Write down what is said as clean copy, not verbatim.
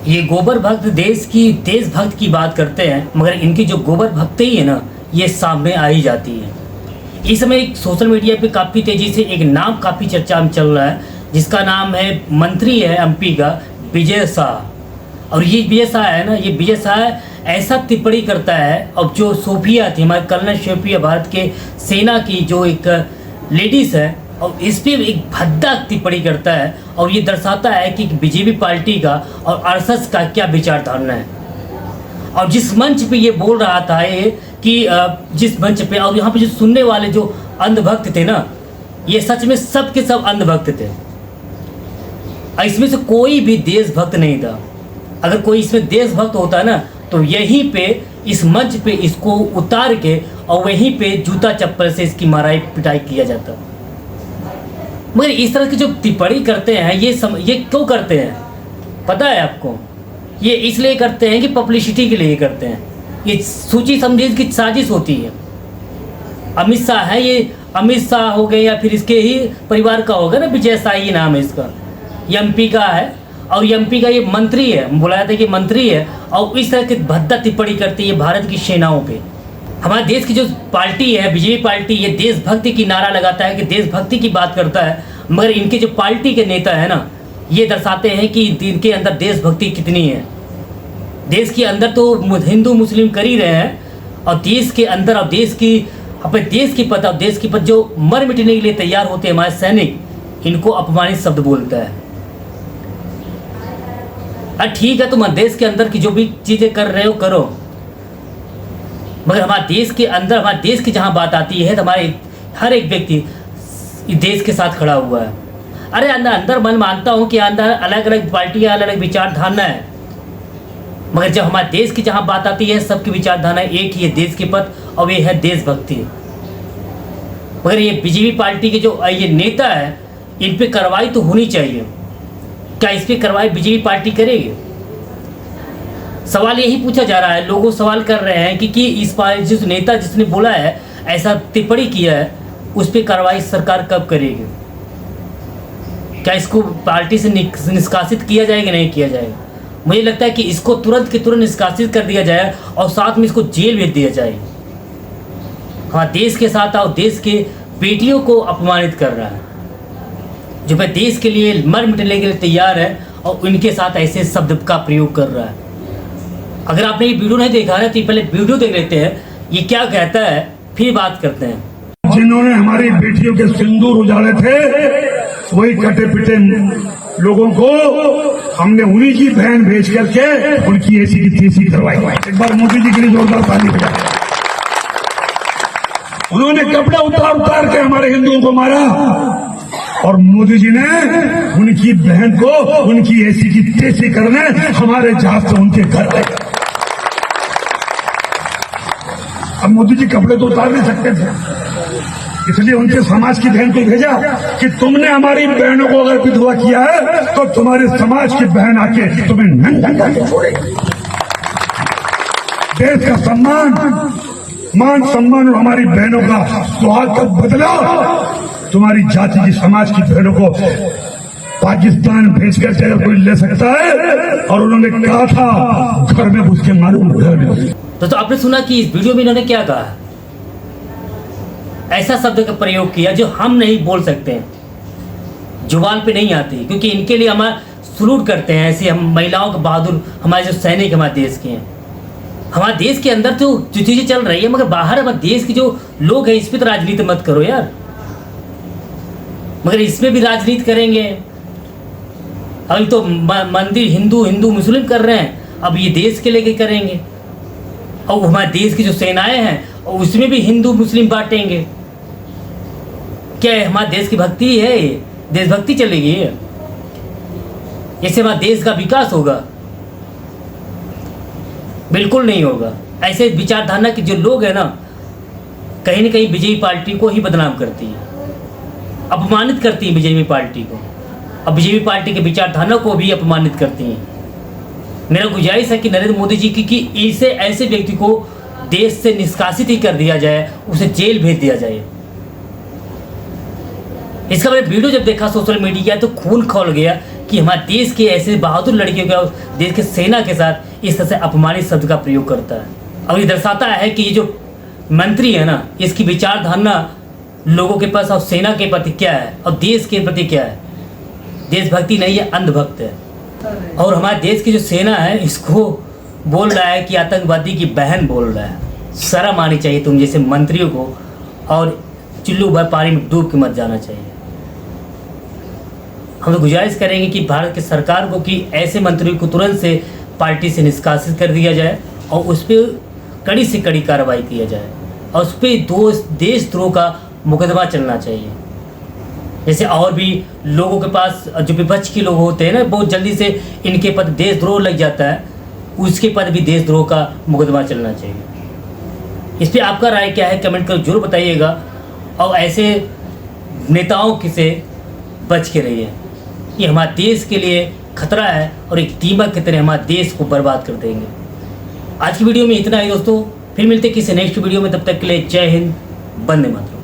ये गोबर भक्त देश की देशभक्त की बात करते हैं, मगर इनकी जो गोबर भक्ति है ना, ये सामने आ ही जाती है। इस समय एक सोशल मीडिया पे काफ़ी तेज़ी से एक नाम काफ़ी चर्चा में चल रहा है, जिसका नाम है मंत्री है एमपी का विजय शाह। और ये विजय शाह है ना, ये विजय शाह ऐसा टिप्पणी करता है। अब जो सोफिया थी, हमारे कर्नल सोफिया, भारत के सेना की जो एक लेडीज़ है, और इस पर एक भद्दा टिप्पणी करता है और ये दर्शाता है कि बीजेपी पार्टी का और आरएसएस का क्या विचारधारा है। और जिस मंच पे ये बोल रहा था ये कि जिस मंच पे, और यहाँ पे जो सुनने वाले जो अंधभक्त थे ना, ये सच में सब के सब अंधभक्त थे। इसमें से कोई भी देशभक्त नहीं था। अगर कोई इसमें देशभक्त होता ना, तो यहीं पे इस मंच पे इसको उतार के और वहीं पे जूता चप्पल से इसकी माराई पिटाई किया जाता। मगर इस तरह की जो टिप्पणी करते हैं, ये क्यों करते हैं पता है आपको? ये इसलिए करते हैं कि पब्लिसिटी के लिए करते हैं। ये सोची समझी की साजिश होती है। अमित शाह है, ये अमित शाह हो गए या फिर इसके ही परिवार का होगा ना, विजय शाह ये नाम है इसका, एमपी का है। और एमपी का ये मंत्री है, बुलाया था कि मंत्री है, और इस तरह की भद्दा टिप्पणी करती है भारत की सेनाओं पे। हमारे देश की जो पार्टी है बीजेपी पार्टी, ये देशभक्ति की नारा लगाता है कि देशभक्ति की बात करता है, मगर इनके जो पार्टी के नेता है ना, ये दर्शाते हैं कि इनके अंदर देशभक्ति कितनी है। देश के अंदर तो हिंदू मुस्लिम कर ही रहे हैं, और देश के अंदर और देश की अपने देश की पता, देश की पता जो मर मिटने के लिए तैयार होते हैं हमारे सैनिक, इनको अपमानित शब्द बोलता है। ठीक है, तुम देश के अंदर की जो भी चीज़ें कर रहे हो करो, मगर हमारे देश के अंदर, हमारे देश की जहाँ बात आती है तो हमारे हर एक व्यक्ति देश के साथ खड़ा हुआ है। अरे अंदर मैं मानता हूँ कि अंदर अलग अलग पार्टियाँ, अलग अलग विचारधारा है, मगर जब हमारे देश की जहाँ बात आती है, सबकी विचारधारा एक ही है, देश के पथ, और ये है देशभक्ति। मगर ये बीजेपी पार्टी के जो ये नेता है, इन पे कार्रवाई तो होनी चाहिए। क्या इस पे कार्रवाई बीजेपी पार्टी करेगी? सवाल यही पूछा जा रहा है। लोगों सवाल कर रहे हैं कि इस पार्टी जिस नेता जिसने बोला है, ऐसा टिप्पणी किया है, उस पर कार्रवाई सरकार कब करेगी? क्या इसको पार्टी से निष्कासित किया जाएगा? नहीं किया जाएगा। मुझे लगता है कि इसको तुरंत के तुरंत निष्कासित कर दिया जाए और साथ में इसको जेल भेज दिया जाए। हाँ, देश के साथ और देश के बेटियों को अपमानित कर रहा है, जो भाई देश के लिए मर मिटने के लिए तैयार है, और उनके साथ ऐसे शब्द का प्रयोग कर रहा है। अगर आपने ये वीडियो नहीं देखा है तो पहले वीडियो देख लेते हैं, ये क्या कहता है, फिर बात करते हैं। जिन्होंने हमारी बेटियों के सिंदूर उजाड़े थे, वही कटे पिटे लोगों को हमने उन्हीं की बहन भेज करके उनकी ऐसी की तीसी करवाई। एक बार मोदी जी के लिए जोरदार ताली बजाएं। उन्होंने कपड़े उतार उतार के हमारे हिंदुओं को मारा, और मोदी जी ने उनकी बहन को उनकी ऐसी की तेजी करने हमारे जहाज से उनके घर गए। अब मोदी जी कपड़े तो उतार नहीं सकते थे, इसलिए उनके समाज की बहन को भेजा कि तुमने हमारी बहनों को अगर विधवा किया है तो तुम्हारे समाज की बहन आके तुम्हें नंगा करके छोड़ेगी। देश का सम्मान, मान सम्मान और हमारी बहनों का सुहाग का बदला तुम्हारी जाति की समाज की बहनों को पाकिस्तान भेज कर अगर कोई ले सकता है, और उन्होंने कहा था घर में घुस के मालूम घर में। तो आपने सुना कि इस वीडियो में इन्होंने क्या कहा, ऐसा शब्द का प्रयोग किया जो हम नहीं बोल सकते हैं, जुबान पे नहीं आती, क्योंकि इनके लिए हमारा सलूट करते हैं। ऐसे हम महिलाओं का बहादुर, हमारे जो सैनिक हमारे देश के हैं। हमारे देश के अंदर तो जो चीज़ें चल रही है, मगर बाहर हमारे देश के जो लोग हैं, इस पर तो राजनीति मत करो यार। मगर इसमें भी राजनीति करेंगे। अभी तो मंदिर हिंदू मुस्लिम कर रहे हैं, अब ये देश के लेके करेंगे। और हमारे देश की जो सेनाएं हैं, और उसमें भी हिंदू मुस्लिम बांटेंगे। क्या है, हमारे देश की भक्ति है? देशभक्ति चलेगी? इससे हमारे देश का विकास होगा? बिल्कुल नहीं होगा। ऐसे विचारधारा के जो लोग हैं ना, कहीं ना कहीं बीजेपी पार्टी को ही बदनाम करती है, अपमानित करती है बीजेपी पार्टी को, अब बीजेपी पार्टी के विचारधारा को भी अपमानित करती हैं। मेरा गुजारिश है कि नरेंद्र मोदी जी की इसे ऐसे व्यक्ति को देश से निष्कासित ही कर दिया जाए, उसे जेल भेज दिया जाए। इसका मैंने वीडियो जब देखा सोशल मीडिया, तो खून खौल गया कि हमारे देश के ऐसे बहादुर लड़कियों का देश के सेना के साथ इस तरह से अपमानित शब्द का प्रयोग करता है। और ये दर्शाता है कि ये जो मंत्री है ना, इसकी विचारधारा लोगों के पास और सेना के प्रति क्या है और देश के प्रति क्या है। देशभक्ति नहीं है, अंधभक्त है। और हमारे देश की जो सेना है इसको बोल रहा है कि आतंकवादी की बहन बोल रहा है। शर्म आनी चाहिए तुम जैसे मंत्रियों को, और चुल्लू भर पानी में डूब के मत जाना चाहिए। हम तो गुजारिश करेंगे कि भारत की सरकार को कि ऐसे मंत्रियों को तुरंत से पार्टी से निष्कासित कर दिया जाए और उस पर कड़ी से कड़ी कार्रवाई किया जाए और उस पर देशद्रोह का मुकदमा चलना चाहिए। जैसे और भी लोगों के पास जो विपक्ष के लोग होते हैं ना, बहुत जल्दी से इनके पर देशद्रोह लग जाता है, उसके पर भी देशद्रोह का मुकदमा चलना चाहिए। इस पर आपका राय क्या है, कमेंट कर जरूर बताइएगा। और ऐसे नेताओं से बच के रहिए। ये हमारे देश के लिए खतरा है और एक दीमक की तरह हमारे देश को बर्बाद कर देंगे। आज की वीडियो में इतना ही दोस्तों, फिर मिलते किसी नेक्स्ट वीडियो में। तब तक के लिए जय हिंद, वंदे मातरम।